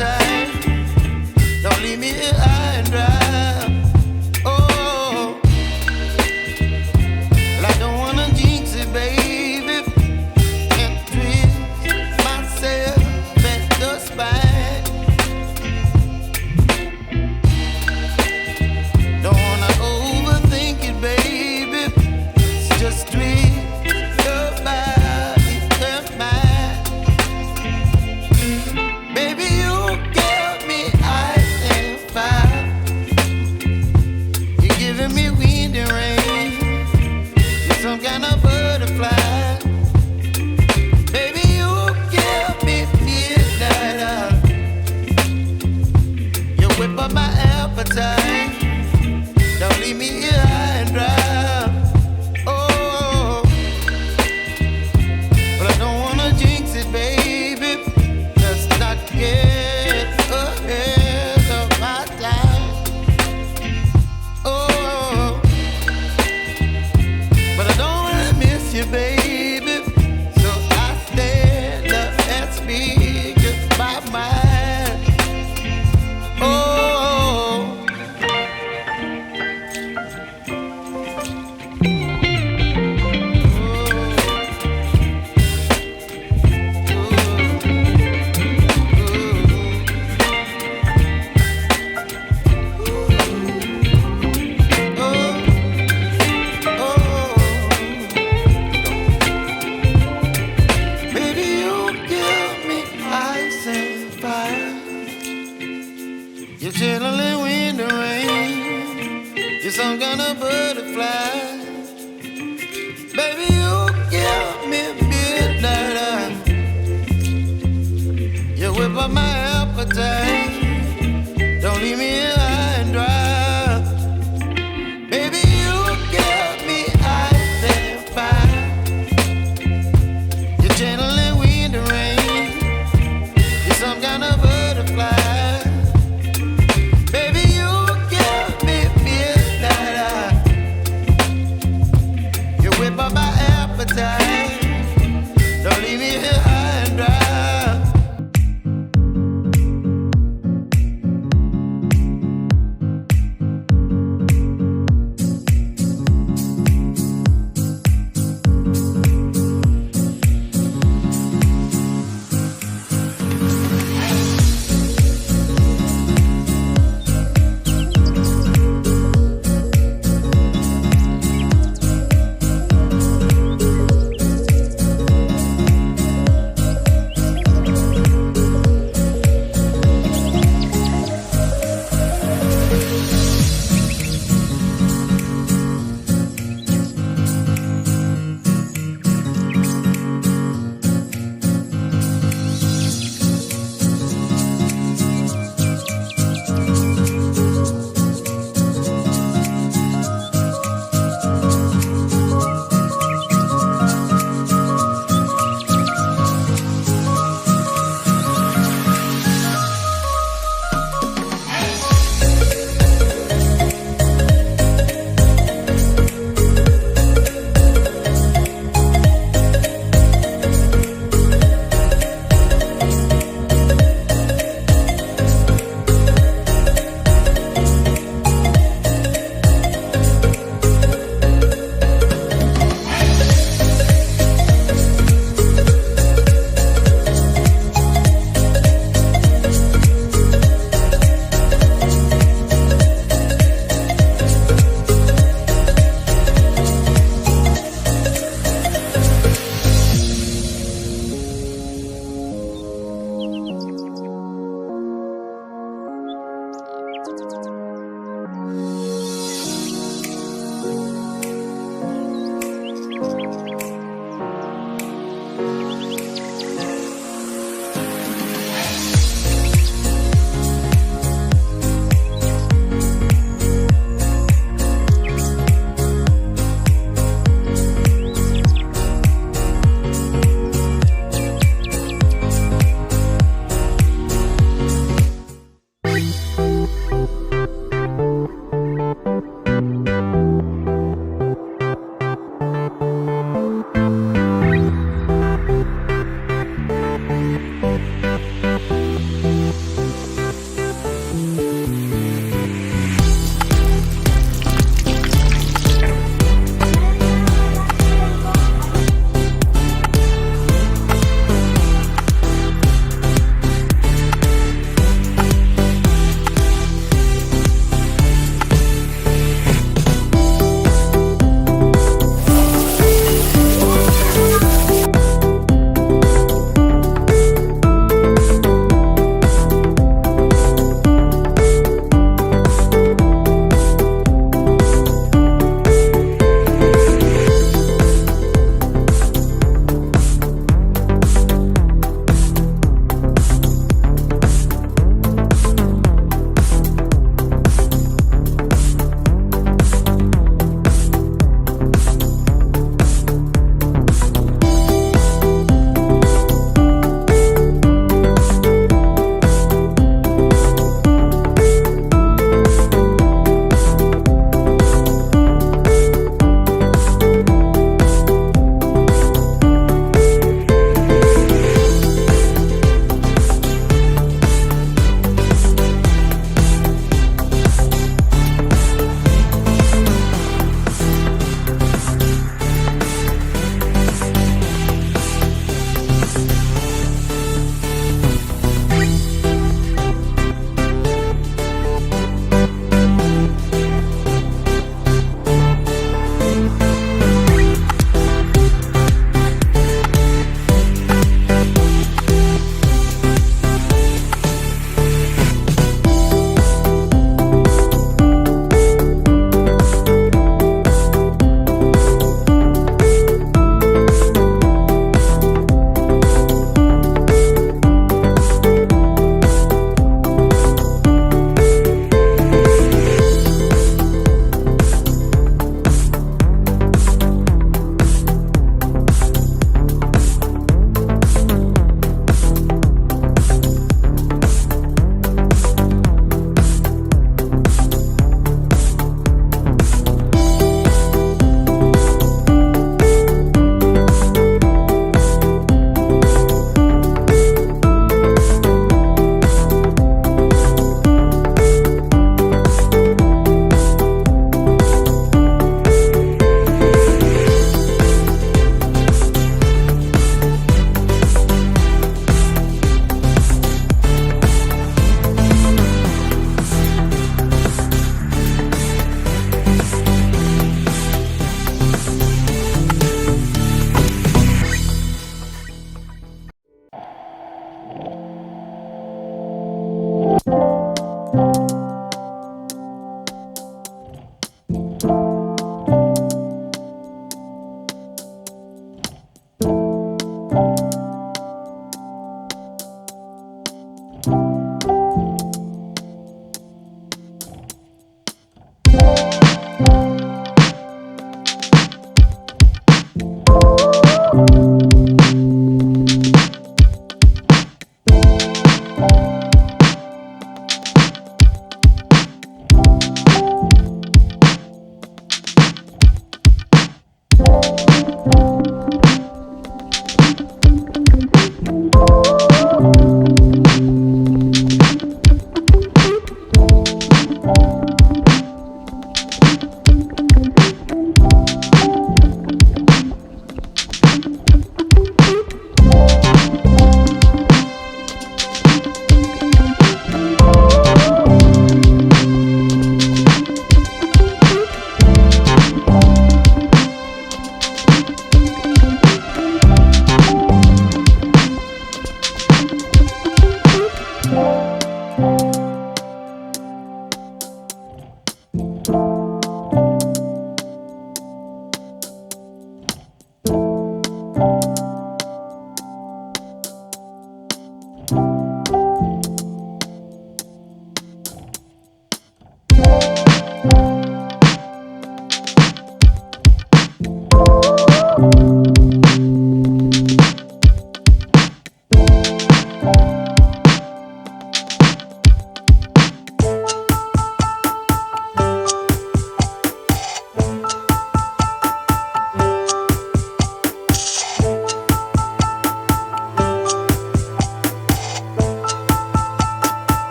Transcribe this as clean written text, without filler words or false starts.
appetite. Don't leave me here high and dry. Oh, well, I don't wanna jinx it, baby, and twist myself at the spine. Don't wanna overthink it, baby. It's just twist your body and mine. Baby, you give me ice and fire. You're giving me wind and rain. You're some kind of butterfly. Baby, you give me midnight. You whip up my appetite. Don't leave me here high and dry. Oh, but I don't wanna jinx it, baby. Let's not get ahead of my time. Oh, but I don't wanna miss you, baby. So I stand up and speak my mind. Oh. Baby, you give me ice and fire. You're channeling wind and rain. You're some kind of butterfly. Baby, you give me midnight. You whip up my appetite. Don't leave me here high and dry. Baby, you give me ice and fire. You're channeling wind and rain. You're some kind of butterfly. Baby, you give me midnight. You whip up my appetite. Don't leave me here high and dry.